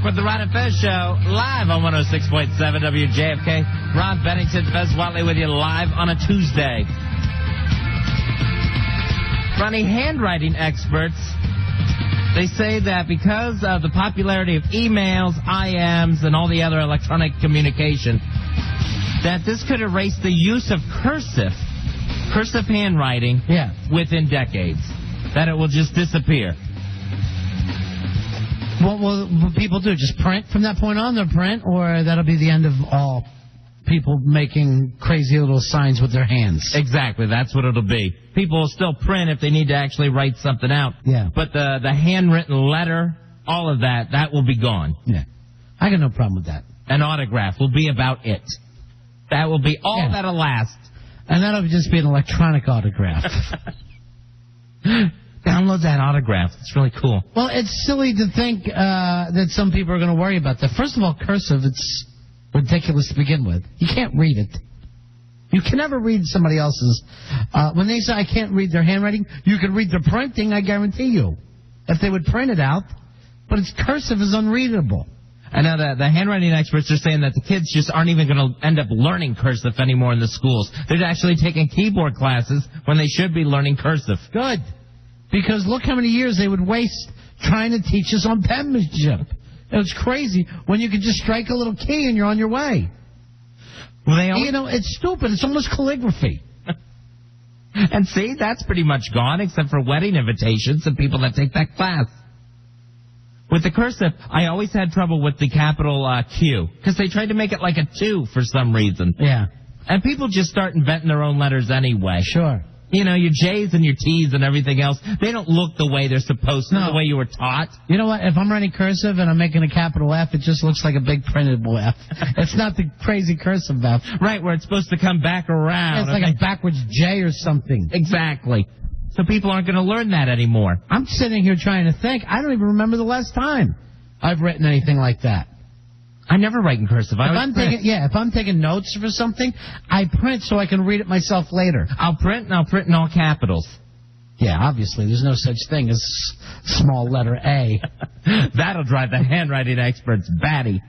with the Ron and Fez Show, live on 106.7 WJFK. Ron Bennington, Fez Watley with you live on a Tuesday. Ronnie, handwriting experts, they say that because of the popularity of emails, IMs, and all the other electronic communication, that this could erase the use of cursive handwriting within decades. That it will just disappear. What will people do? Just print from that point on? They'll print, or that'll be the end of all people making crazy little signs with their hands? Exactly. That's what it'll be. People will still print if they need to actually write something out. Yeah. But the handwritten letter, all of that will be gone. Yeah. I got no problem with that. An autograph will be about it. That will be all that'll last. And that'll just be an electronic autograph. Download that autograph. It's really cool. Well, it's silly to think that some people are going to worry about that. First of all, cursive, it's ridiculous to begin with. You can't read it. You can never read somebody else's. When they say I can't read their handwriting, you can read their printing, I guarantee you. If they would print it out. But it's cursive is unreadable. I know that the handwriting experts are saying that the kids just aren't even going to end up learning cursive anymore in the schools. They're actually taking keyboard classes when they should be learning cursive. Good. Because look how many years they would waste trying to teach us on penmanship. It's crazy when you can just strike a little key and you're on your way. Well, you know, it's stupid. It's almost calligraphy. And see, that's pretty much gone, except for wedding invitations and people that take that class. With the cursive, I always had trouble with the capital Q, because they tried to make it like a 2 for some reason. Yeah. And people just start inventing their own letters anyway. Sure. You know, your J's and your T's and everything else, they don't look the way they're supposed to, the way you were taught. You know what? If I'm writing cursive and I'm making a capital F, it just looks like a big printable F. It's not the crazy cursive F. Right, where it's supposed to come back around. It's like a backwards J or something. Exactly. So people aren't going to learn that anymore. I'm sitting here trying to think. I don't even remember the last time I've written anything like that. I never write in cursive. If I'm taking notes for something, I print so I can read it myself later. I'll print in all capitals. Yeah, obviously. There's no such thing as small letter A. That'll drive the handwriting experts batty.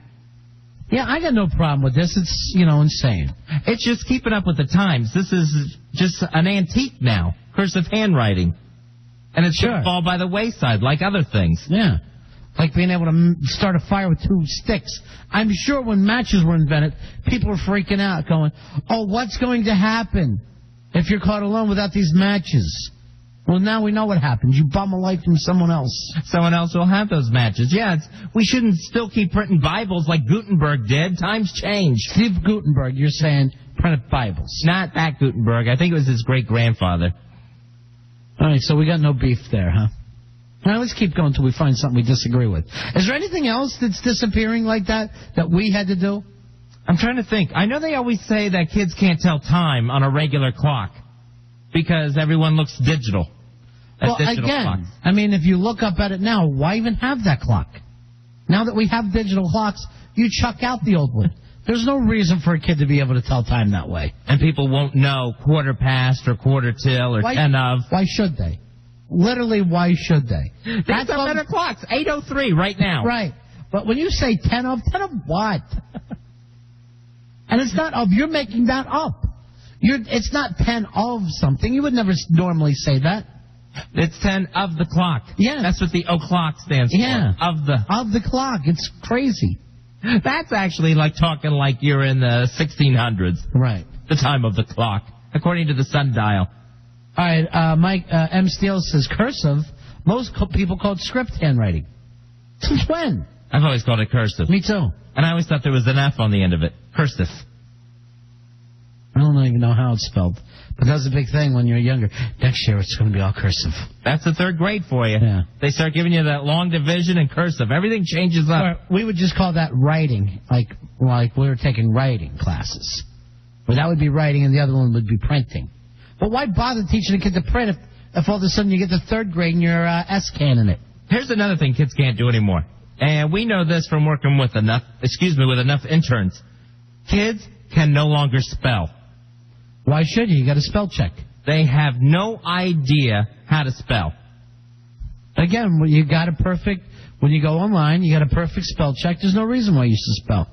Yeah, I got no problem with this. It's, insane. It's just keeping up with the times. This is just an antique now, cursive handwriting. And it should fall by the wayside like other things. Yeah. Like being able to start a fire with 2 sticks. I'm sure when matches were invented, people were freaking out, going, oh, what's going to happen if you're caught alone without these matches? Well, now we know what happens. You bum a light from someone else. Someone else will have those matches. Yeah, we shouldn't still keep printing Bibles like Gutenberg did. Times change. Steve Gutenberg, you're saying printed Bibles. Not that Gutenberg. I think it was his great-grandfather. All right, so we got no beef there, huh? Now, let's keep going until we find something we disagree with. Is there anything else that's disappearing like that we had to do? I'm trying to think. I know they always say that kids can't tell time on a regular clock because everyone looks digital. Well, again, clocks. I mean, if you look up at it now, why even have that clock? Now that we have digital clocks, you chuck out the old one. There's no reason for a kid to be able to tell time that way. And people won't know quarter past or quarter till or 10 of. Why should they? Literally, why should they? That's a better clocks. 8:03 right now. Right. But when you say 10 of what? And it's not of. You're making that up. It's not 10 of something. You would never normally say that. It's 10 of the clock. Yeah. That's what the o'clock stands for. Yeah. Of the clock. It's crazy. That's actually like talking like you're in the 1600s. Right. The time of the clock, according to the sundial. All right, Mike M. Steele says cursive. Most people call it script handwriting. Since when? I've always called it cursive. Me too. And I always thought there was an F on the end of it. Cursive. I don't even know how it's spelled. But that's a big thing when you're younger. Next year it's going to be all cursive. That's the 3rd grade for you. Yeah. They start giving you that long division and cursive. Everything changes up. Or we would just call that writing, like we were taking writing classes. Where that would be writing and the other one would be printing. But why bother teaching a kid to print if all of a sudden you get to 3rd grade and you're S-canning it? Here's another thing kids can't do anymore. And we know this from working with enough interns. Kids can no longer spell. Why should you? You got a spell check. They have no idea how to spell. Again, when you got a perfect, when you go online, you got a perfect spell check. There's no reason why you should spell.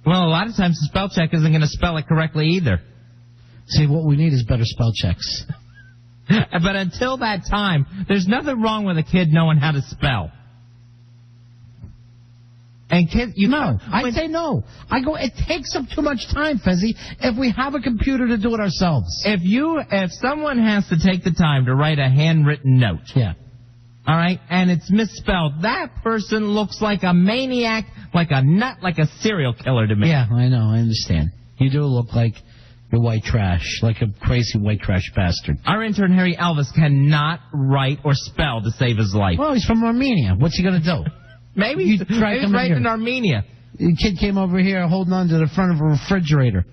Well, a lot of times the spell check isn't going to spell it correctly either. See, what we need is better spell checks. But until that time, there's nothing wrong with a kid knowing how to spell. And kids, I say no. I go, it takes up too much time, Fezzy, if we have a computer to do it ourselves. If someone has to take the time to write a handwritten note, all right, and it's misspelled, that person looks like a maniac, like a nut, like a serial killer to me. Yeah, I know, I understand. You do look like you're white trash, like a crazy white trash bastard. Our intern, Harry Elvis, cannot write or spell to save his life. Well, he's from Armenia. What's he going to do? Maybe he's right in Armenia. The kid came over here holding on to the front of a refrigerator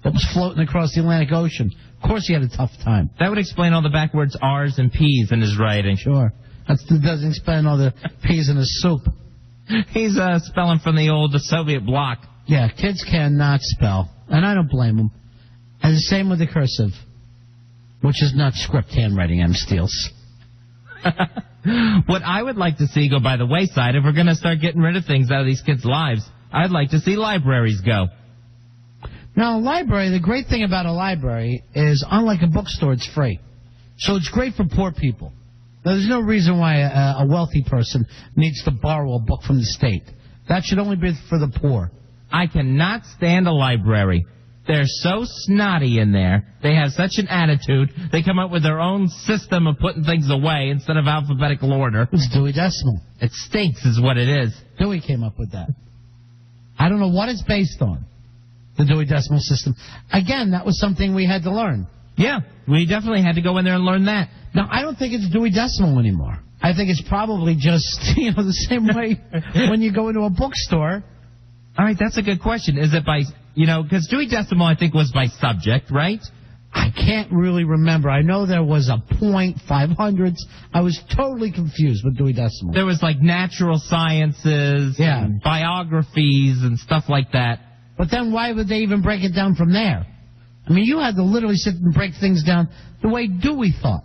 that was floating across the Atlantic Ocean. Of course he had a tough time. That would explain all the backwards R's and P's in his writing. Sure. That doesn't explain all the P's in his soup. He's spelling from the old Soviet bloc. Yeah, kids cannot spell, and I don't blame them. And the same with the cursive, which is not script handwriting, M. Steels. What I would like to see go by the wayside, if we're going to start getting rid of things out of these kids' lives, I'd like to see libraries go. Now, a library, the great thing about a library is, unlike a bookstore, it's free. So it's great for poor people. Now, there's no reason why a wealthy person needs to borrow a book from the state. That should only be for the poor. I cannot stand a library. They're so snotty in there. They have such an attitude. They come up with their own system of putting things away instead of alphabetical order. It's Dewey Decimal. It stinks is what it is. Dewey came up with that. I don't know what it's based on, the Dewey Decimal System. Again, that was something we had to learn. Yeah, we definitely had to go in there and learn that. Now, I don't think it's Dewey Decimal anymore. I think it's probably just, the same way when you go into a bookstore. All right, that's a good question. Is it by... because Dewey Decimal, I think, was by subject, right? I can't really remember. I know there was a point, 500ths. I was totally confused with Dewey Decimal. There was, like, natural sciences, and biographies, and stuff like that. But then why would they even break it down from there? I mean, you had to literally sit and break things down the way Dewey thought.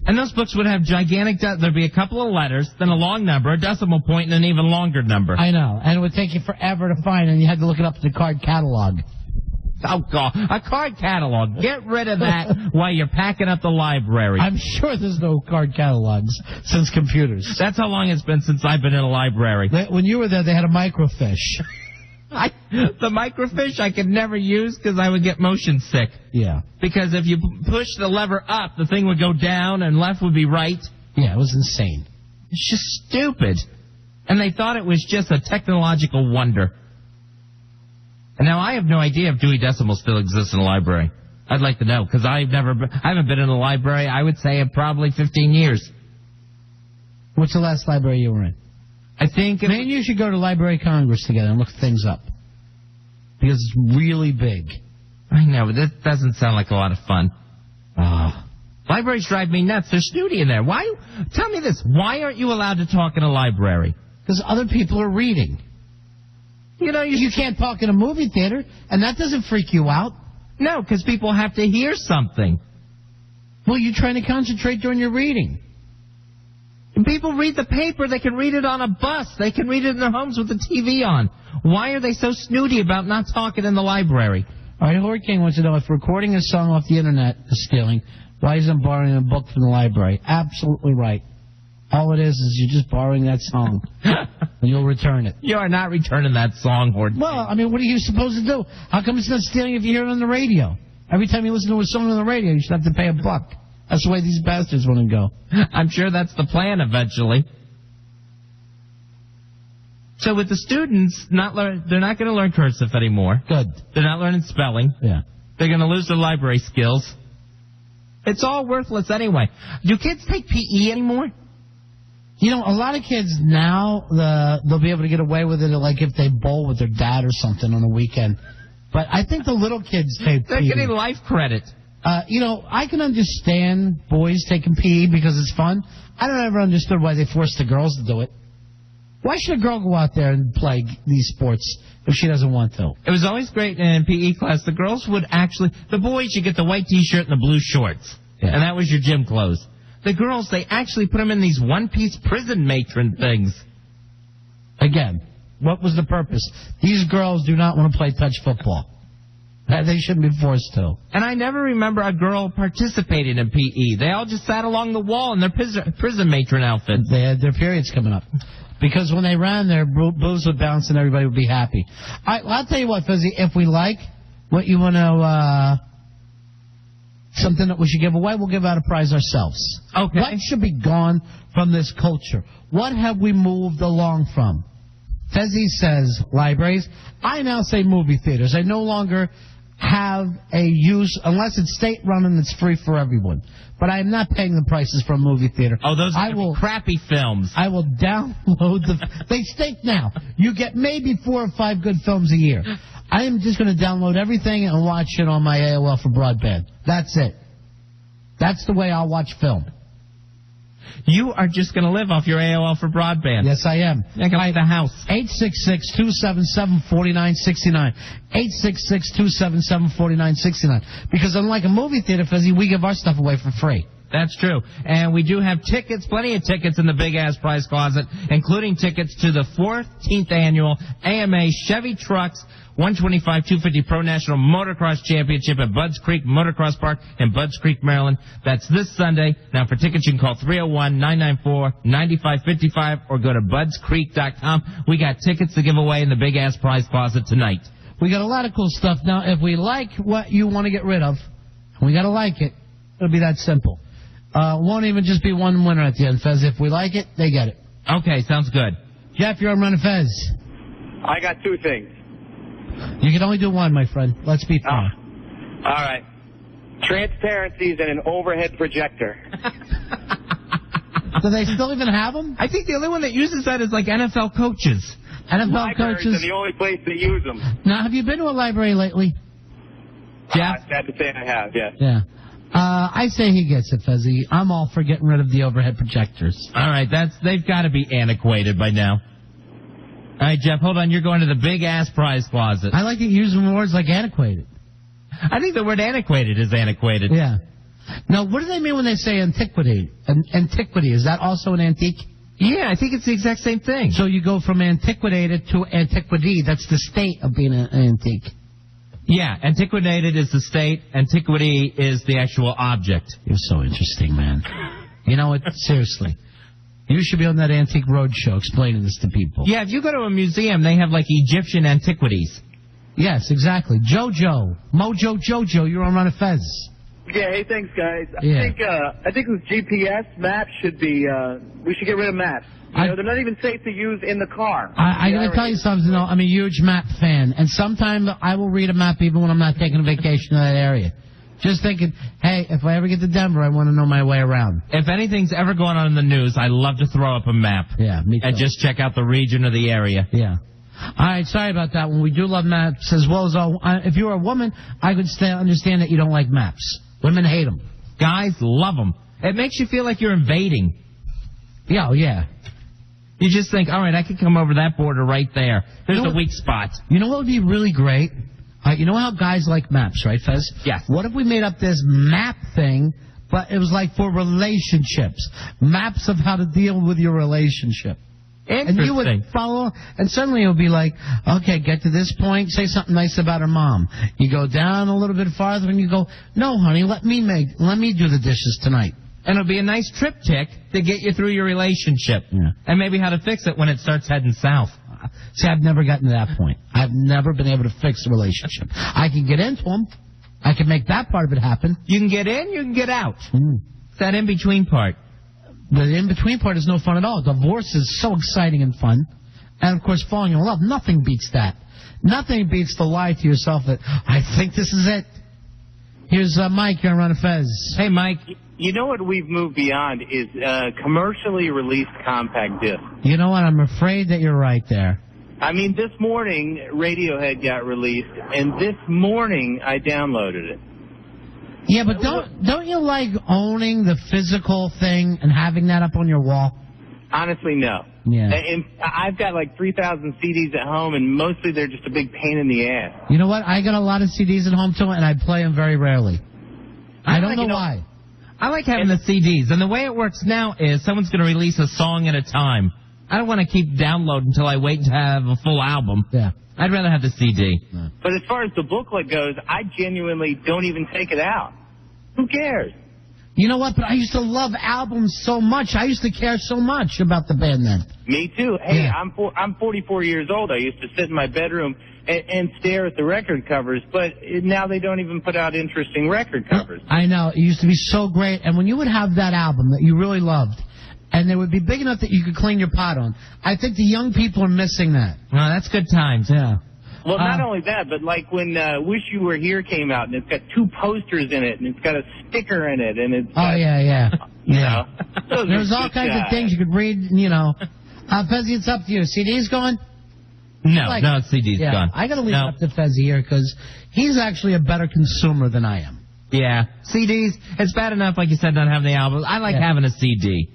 And those books would have gigantic... There'd be a couple of letters, then a long number, a decimal point, and an even longer number. I know. And it would take you forever to find, and you had to look it up in the card catalog. Oh, God. A card catalog. Get rid of that while you're packing up the library. I'm sure there's no card catalogs since computers. That's how long it's been since I've been in a library. When you were there, they had a microfiche. The microfiche I could never use because I would get motion sick. Yeah. Because if you push the lever up, the thing would go down and left would be right. Yeah, it was insane. It's just stupid. And they thought it was just a technological wonder. And now I have no idea if Dewey Decimal still exists in a library. I'd like to know because I haven't been in a library, I would say, in probably 15 years. What's the last library you were in? I think... Maybe you should go to Library of Congress together and look things up. Because it's really big. I know, but that doesn't sound like a lot of fun. Libraries drive me nuts. They're snooty in there. Why? Tell me this. Why aren't you allowed to talk in a library? Because other people are reading. You can't talk in a movie theater, and that doesn't freak you out. No, because people have to hear something. Well, you're trying to concentrate during your reading. People read the paper. They can read it on a bus. They can read it in their homes with the TV on. Why are they so snooty about not talking in the library? All right, Howard King wants to know if recording a song off the Internet is stealing, why isn't borrowing a book from the library? Absolutely right. All it is you're just borrowing that song, and you'll return it. You are not returning that song, Howard. Well, I mean, what are you supposed to do? How come it's not stealing if you hear it on the radio? Every time you listen to a song on the radio, you should have to pay $1. That's the way these bastards want to go. I'm sure that's the plan eventually. So with the students, they're not going to learn cursive anymore. Good. They're not learning spelling. Yeah. They're going to lose their library skills. It's all worthless anyway. Do kids take PE anymore? A lot of kids now, they'll be able to get away with it, like if they bowl with their dad or something on a weekend. But I think the little kids take They're PE. getting life credit. I can understand boys taking PE because it's fun. I don't ever understood why they forced the girls to do it. Why should a girl go out there and play these sports if she doesn't want to? It was always great in PE class. The girls would the boys, you get the white T-shirt and the blue shorts. Yeah. And that was your gym clothes. the girls, they actually put them in these one-piece prison matron things. Again, what was the purpose? These girls do not want to play touch football. They shouldn't be forced to. And I never remember a girl participating in PE. They all just sat along the wall in their prison matron outfits. They had their periods coming up. Because when they ran, their boobs would bounce and everybody would be happy. I'll tell you what, Fuzzy, if we like what you want to, something that we should give away, we'll give out a prize ourselves. Okay. What should be gone from this culture? What have we moved along from? Fezzi says libraries. I now say movie theaters. I no longer have a use, unless it's state-run and it's free for everyone. But I am not paying the prices for a movie theater. Oh, those are crappy films. I will download they stink now. You get maybe 4 or 5 good films a year. I am just going to download everything and watch it on my AOL for broadband. That's it. That's the way I'll watch film. You are just going to live off your AOL for broadband. Yes, I am. I can buy the house. 866-277-4969. 866-277-4969. Because unlike a movie theater, Fuzzy, we give our stuff away for free. That's true. And we do have tickets, plenty of tickets in the Big Ass Prize Closet, including tickets to the 14th Annual AMA Chevy Trucks 125-250 Pro National Motocross Championship at Budds Creek Motocross Park in Budds Creek, Maryland. That's this Sunday. Now, for tickets, you can call 301-994-9555 or go to buddscreek.com. We got tickets to give away in the Big Ass Prize Closet tonight. We got a lot of cool stuff. Now, if we like what you want to get rid of, we got to like it. It'll be that simple. Won't even just be one winner at the end, Fez. If we like it, they get it. Okay, sounds good. Jeff, you're on Run Fez. I got 2 things. You can only do one, my friend. Let's be fair. All right. Transparencies and an overhead projector. Do they still even have them? I think the only one that uses that is like NFL coaches. NFL Libraries coaches are the only place that use them. Now, have you been to a library lately? Jeff? Sad to say I have, yes. Yeah. I say he gets it, Fezzy. I'm all for getting rid of the overhead projectors. All right, they've got to be antiquated by now. All right, Jeff, hold on. You're going to the Big Ass Prize Closet. I like to use words like antiquated. I think the word antiquated is antiquated. Yeah. Now, what do they mean when they say antiquity? Antiquity, is that also an antique? Yeah, I think it's the exact same thing. So you go from antiquated to antiquity. That's the state of being an antique. Yeah, antiquated is the state. Antiquity is the actual object. You're so interesting, man. You know what? Seriously. You should be on that Antique Roadshow explaining this to people. Yeah, if you go to a museum, they have, like, Egyptian antiquities. Yes, exactly. Mojo Jojo, you're on Run a Fez. Yeah, hey, thanks, guys. Yeah. I think with GPS, maps should be, we should get rid of maps. You know, they're not even safe to use in the car. I got to tell you something, though. I'm a huge map fan, and sometimes I will read a map even when I'm not taking a vacation in that area. Just thinking, hey, if I ever get to Denver, I want to know my way around. If anything's ever going on in the news, I love to throw up a map. Yeah, me too. And just check out the region or the area. Yeah. All right, sorry about that one. We do love maps as well as all. If you were a woman, I could understand that you don't like maps. Women hate them. Guys love them. It makes you feel like you're invading. Yeah, oh, yeah. You just think, all right, I could come over that border right there. There's a weak spot. You know what would be really great? You know how guys like maps, right, Fez? Yes. What if we made up this map thing, but it was like for relationships? Maps of how to deal with your relationship. Interesting. And you would follow, and suddenly it would be like, okay, get to this point, say something nice about her mom. You go down a little bit farther, and you go, no, honey, let me do the dishes tonight. And it'll be a nice triptych to get you through your relationship. Yeah. And maybe how to fix it when it starts heading south. See, I've never gotten to that point. I've never been able to fix a relationship. I can get into them. I can make that part of it happen. You can get in, you can get out. Mm. It's that in-between part. The in-between part is no fun at all. Divorce is so exciting and fun. And, of course, falling in love. Nothing beats that. Nothing beats the lie to yourself that, I think this is it. Here's Mike here on Run a Fez. Hey, Mike. You know what we've moved beyond is commercially released compact disc. You know what? I'm afraid that you're right there. I mean, this morning, Radiohead got released, and this morning I downloaded it. Yeah, but don't you like owning the physical thing and having that up on your wall? Honestly, no. Yeah. And I've got like 3,000 CDs at home, and mostly they're just a big pain in the ass. You know what? I got a lot of CDs at home, too, and I play them very rarely. I don't know why. I like having the CDs, and the way it works now is someone's going to release a song at a time. I don't want to keep downloading until I wait to have a full album. Yeah. I'd rather have the CD. But as far as the booklet goes, I genuinely don't even take it out. Who cares? You know what? But I used to love albums so much. I used to care so much about the band then. Me too. Hey, Yeah. I'm 44 years old. I used to sit in my bedroom and stare at the record covers, but now they don't even put out interesting record covers. I know. It used to be so great. And when you would have that album that you really loved, and they would be big enough that you could clean your pot on, I think the young people are missing that. Well, that's good times. Yeah. Well, not only that, but like when Wish You Were Here came out, and it's got 2 posters in it, and it's got a sticker in it, and it's got, Yeah. you know, those There's are all good kinds of guys. things you could read, you know. Fezzy, it's up to you. CD's going? No, Like- no, CD's Yeah, gone. I got to leave No. it up to Fezzy here because he's actually a better consumer than I am. Yeah, CDs, it's bad enough, like you said, not having the albums. I like having a CD.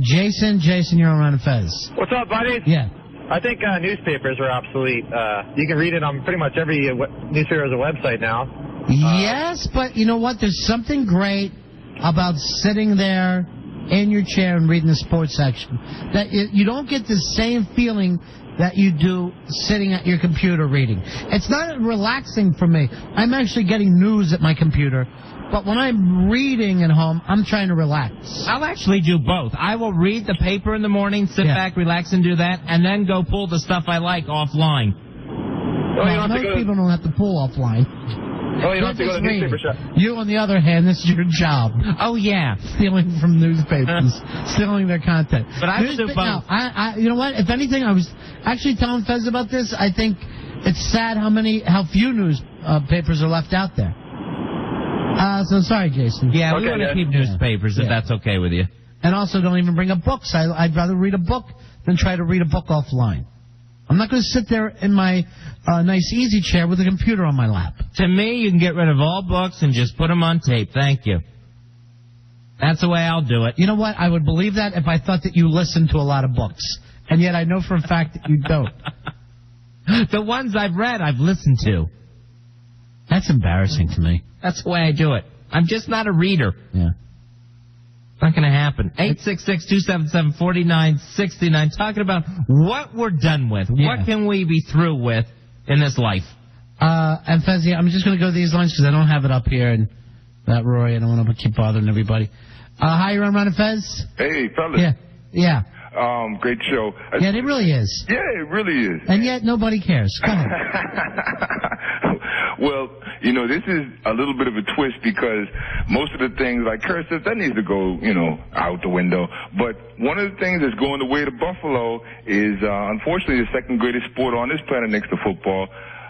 Jason, you're on Fez. What's up, buddies? Yeah. I think newspapers are obsolete. You can read it on pretty much every newspaper has a website now. Yes, but you know what? There's something great about sitting there in your chair and reading the sports section. That you don't get the same feeling that you do sitting at your computer reading. It's not relaxing for me. I'm actually getting news at my computer. But when I'm reading at home, I'm trying to relax. I'll actually do both. I will read the paper in the morning, sit back, relax, and do that, and then go pull the stuff I like offline. Most people don't have to pull offline. Oh, you don't have to go to the newspaper shop. You, on the other hand, this is your job. Oh, yeah. Stealing from newspapers, stealing their content. But I will do both. Now, you know what? If anything, I was actually telling Fez about this. I think it's sad how few newspapers are left out there. So sorry, Jason. Yeah, we Okay, want to yeah. keep newspapers if that's okay with you. And also, don't even bring up books. I'd rather read a book than try to read a book offline. I'm not going to sit there in my nice easy chair with a computer on my lap. To me, you can get rid of all books and just put them on tape. Thank you. That's the way I'll do it. You know what? I would believe that if I thought that you listened to a lot of books. And yet I know for a fact that you don't. The ones I've read, I've listened to. That's embarrassing to me. That's the way I do it. I'm just not a reader. Yeah. Not going to happen. 866-277-4969. Talking about what we're done with. Yeah. What can we be through with in this life? And Fezzy, I'm just going to go these lines because I don't have it up here. And that Roy, I don't want to keep bothering everybody. Hi, you're on Ron and Fez? Hey, fellas. Yeah. Great show. Yeah, it really is. Yeah, it really is. And yet nobody cares. Go ahead. Well, you know, this is a little bit of a twist because most of the things like cursive, that needs to go, you know, out the window. But one of the things that's going the way to Buffalo is, unfortunately, the second greatest sport on this planet next to football,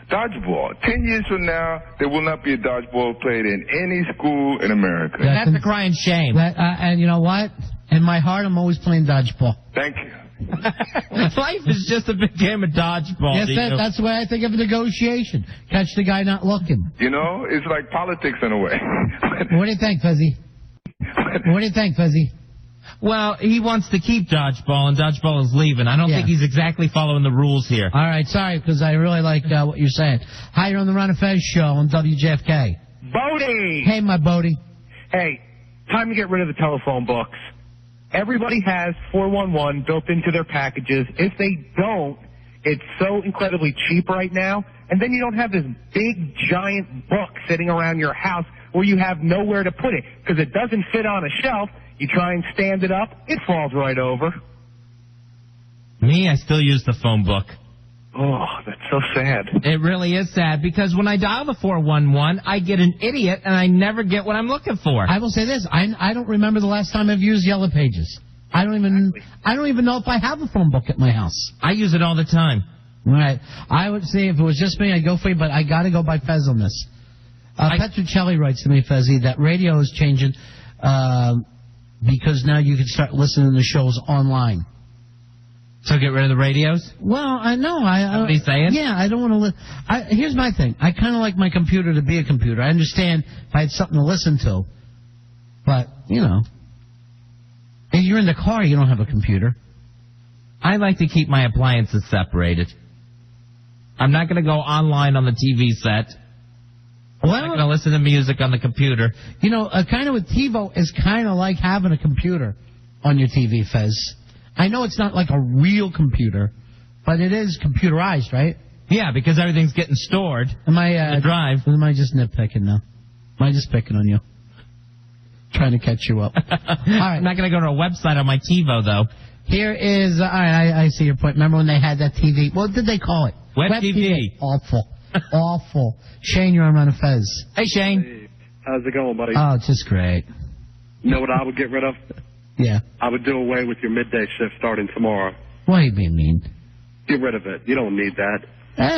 dodgeball. 10 years from now, there will not be a dodgeball played in any school in America. That's a crying shame. And you know what? In my heart, I'm always playing dodgeball. Thank you. Life is just a big game of dodgeball. Yes, that's the way I think of a negotiation. Catch the guy not looking. You know, it's like politics in a way. What do you think, Fezzy? What do you think, Fezzy? Well, he wants to keep dodgeball, and dodgeball is leaving. I don't think he's exactly following the rules here. All right, sorry, because I really like what you're saying. Hi, you're on the Ron and Fez show on WJFK. Bodie! Hey, my Bodie. Hey, time to get rid of the telephone books. Everybody has 411 built into their packages. If they don't, it's so incredibly cheap right now. And then you don't have this big, giant book sitting around your house where you have nowhere to put it because it doesn't fit on a shelf. You try and stand it up, it falls right over. Me, I still use the phone book. Oh, that's so sad. It really is sad because when I dial the 411, I get an idiot and I never get what I'm looking for. I will say this: I don't remember the last time I've used Yellow Pages. I don't even know if I have a phone book at my house. I use it all the time. Right. I would say if it was just me, I'd go for you, but I got to go by Fez on this. Petruccelli writes to me, Fezzy, that radio is changing because now you can start listening to shows online. So get rid of the radios? Well, I know. What he's saying? Yeah, I don't want to. Here's my thing. I kind of like my computer to be a computer. I understand if I had something to listen to, but you know, if you're in the car, you don't have a computer. I like to keep my appliances separated. I'm not going to go online on the TV set. I'm not going to listen to music on the computer. You know, kind of with TiVo is kind of like having a computer on your TV, Fez. I know it's not like a real computer, but it is computerized, right? Yeah, because everything's getting stored. Am I the drive? Am I just nitpicking now? Am I just picking on you? Trying to catch you up. All right. I'm not going to go to a website on my TiVo, though. Here is, all right, I see your point. Remember when they had that TV? What did they call it? Web TV. Awful. Awful. Shane, you're on Run of Fez. Hey, Shane. Hey, how's it going, buddy? Oh, just great. You know what I would get rid of? Yeah. I would do away with your midday shift starting tomorrow. Why are you being mean? Get rid of it. You don't need that.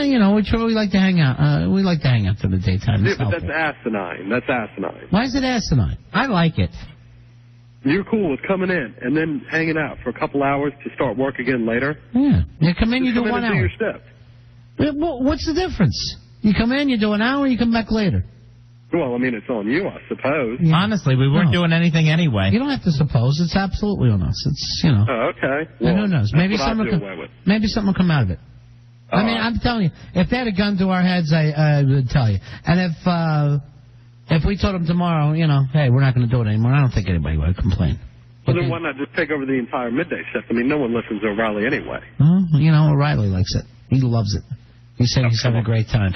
You know, we like to hang out. We like to hang out for the daytime. Yeah, but that's asinine. That's asinine. Why is it asinine? I like it. You're cool with coming in and then hanging out for a couple hours to start work again later. Yeah. You come in, you do 1 hour. Do your shift. Well, what's the difference? You come in, you do an hour, you come back later. Well, I mean, it's on you, I suppose. Yeah. Honestly, we weren't doing anything anyway. You don't have to suppose. It's absolutely on us. It's, you know. Oh, okay. Well, and who knows? Maybe something will come out of it. I mean, I'm telling you, if they had a gun to our heads, I would tell you. And if we told them tomorrow, you know, hey, we're not going to do it anymore, I don't think anybody would complain. Well, then why not just take over the entire midday shift? I mean, no one listens to O'Reilly anyway. Well, you know, O'Reilly likes it. He loves it. He said he's having a great time.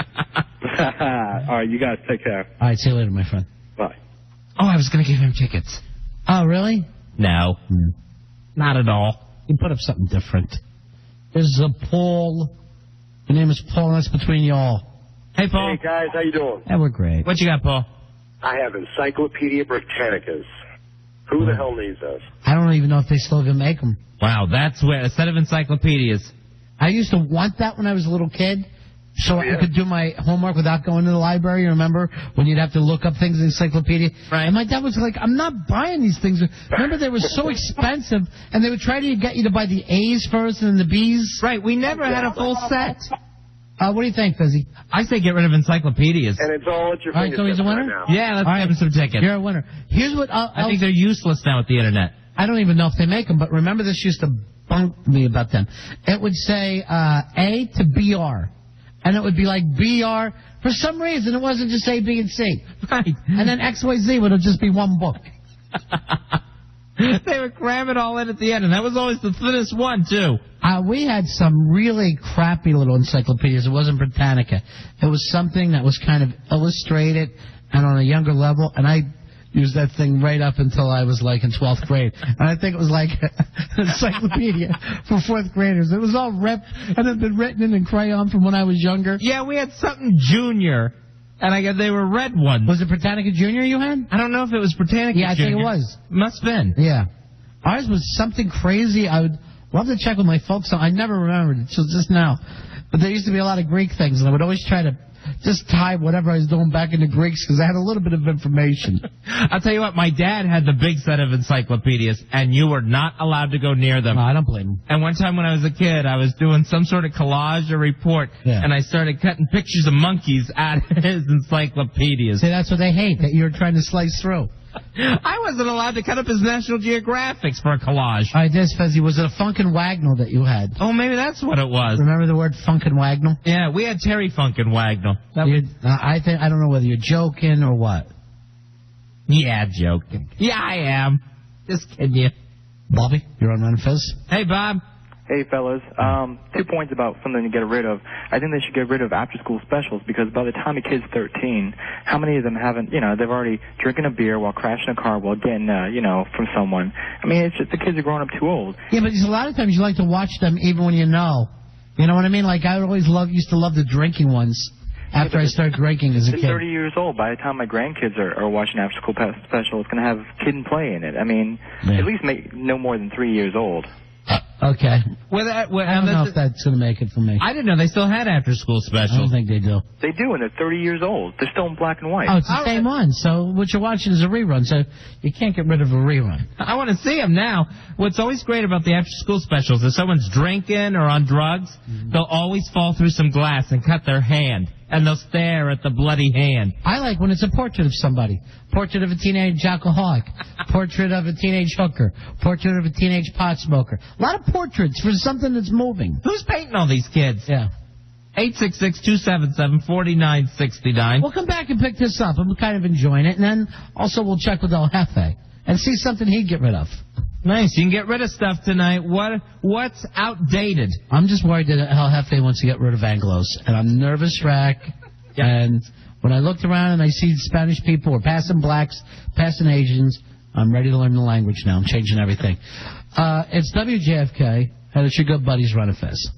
All right, you guys take care. All right, see you later, my friend. Bye. Oh, I was going to give him tickets. Oh, really? No. Not at all. You put up something different. There's a Paul. Your name is Paul, and that's between y'all. Hey, Paul. Hey, guys, how you doing? Yeah, we're great. What you got, Paul? I have Encyclopedia Britannicas. Who the hell needs those? I don't even know if they still even make them. Wow, that's where, a set of encyclopedias. I used to want that when I was a little kid, so I could do my homework without going to the library. You remember when you'd have to look up things in encyclopedia? Right. And my dad was like, I'm not buying these things. Remember, they were so expensive, and they would try to get you to buy the A's first and then the B's. Right, we never had a full set. What do you think, Fizzy? I say get rid of encyclopedias. And it's all at your All right, so he's a winner? right now. Yeah, let's give him some tickets. You're a winner. Here's what I think they're useless now with the internet. I don't even know if they make them, but remember this used to bunk me about them. It would say A to BR. And it would be like BR. For some reason, it wasn't just A, B, and C. Right. And then XYZ would just be one book. They would cram it all in at the end, and that was always the thinnest one, too. We had some really crappy little encyclopedias. It wasn't Britannica. It was something that was kind of illustrated and on a younger level, and I used that thing right up until I was like in 12th grade. And I think it was like an encyclopedia for 4th graders. It was all ripped and had been written in crayon from when I was younger. Yeah, we had something junior, and I guess they were red ones. Was it Britannica Junior you had? I don't know if it was Britannica Yeah, I Junior. think it was. Must have been. Yeah. Ours was something crazy. I would love to check with my folks. I never remembered it till just now. But there used to be a lot of Greek things, and I would always try to just tie whatever I was doing back into Greeks because I had a little bit of information. I'll tell you what, my dad had the big set of encyclopedias, and you were not allowed to go near them. No, I don't blame him. And one time when I was a kid, I was doing some sort of collage or report, and I started cutting pictures of monkeys out of his encyclopedias. See, that's what they hate, that you're trying to slice through. I wasn't allowed to cut up his National Geographics for a collage. All right, this, Fezzy, was it a Funkin' Wagnall that you had? Oh, maybe that's what it was. Remember the word Funkin' Wagnall? Yeah, we had Terry Funkin' Wagnall. I don't know whether you're joking or what. Yeah, joking. Yeah, I am. Just kidding you. Bobby, you're on Run Fizz. Hey, Bob. Hey, fellas. 2 points about something to get rid of. I think they should get rid of after-school specials because by the time a kid's 13, how many of them haven't, they've already drinking a beer while crashing a car while getting, from someone. I mean, it's just the kids are growing up too old. Yeah, but a lot of times you like to watch them even when you know. You know what I mean? Like, I always used to love the drinking ones after I started drinking as a kid. 30 years old. By the time my grandkids are watching after-school special, it's going to have kid and play in it. I mean, at least make no more than 3 years old. Okay. I don't know if that's going to make it for me. I didn't know they still had after-school specials. I don't think they do. They do, and they're 30 years old. They're still in black and white. Oh, it's the same one. So what you're watching is a rerun, so you can't get rid of a rerun. I want to see them now. What's always great about the after-school specials is someone's drinking or on drugs, they'll always fall through some glass and cut their hand, and they'll stare at the bloody hand. I like when it's a portrait of somebody. Portrait of a teenage alcoholic. Portrait of a teenage hooker. Portrait of a teenage pot smoker. A lot of portraits for something that's moving. Who's painting all these kids? Yeah. 866-277-4969. We'll come back and pick this up. I'm kind of enjoying it. And then also we'll check with El Jefe and see something he'd get rid of. Nice. You can get rid of stuff tonight. What's outdated? I'm just worried that El Jefe wants to get rid of Anglos. And I'm nervous, Rack. Yeah. And when I looked around and I see Spanish people or passing blacks, passing Asians, I'm ready to learn the language now. I'm changing everything. It's WJFK, and it's your good buddies Run a Fizz.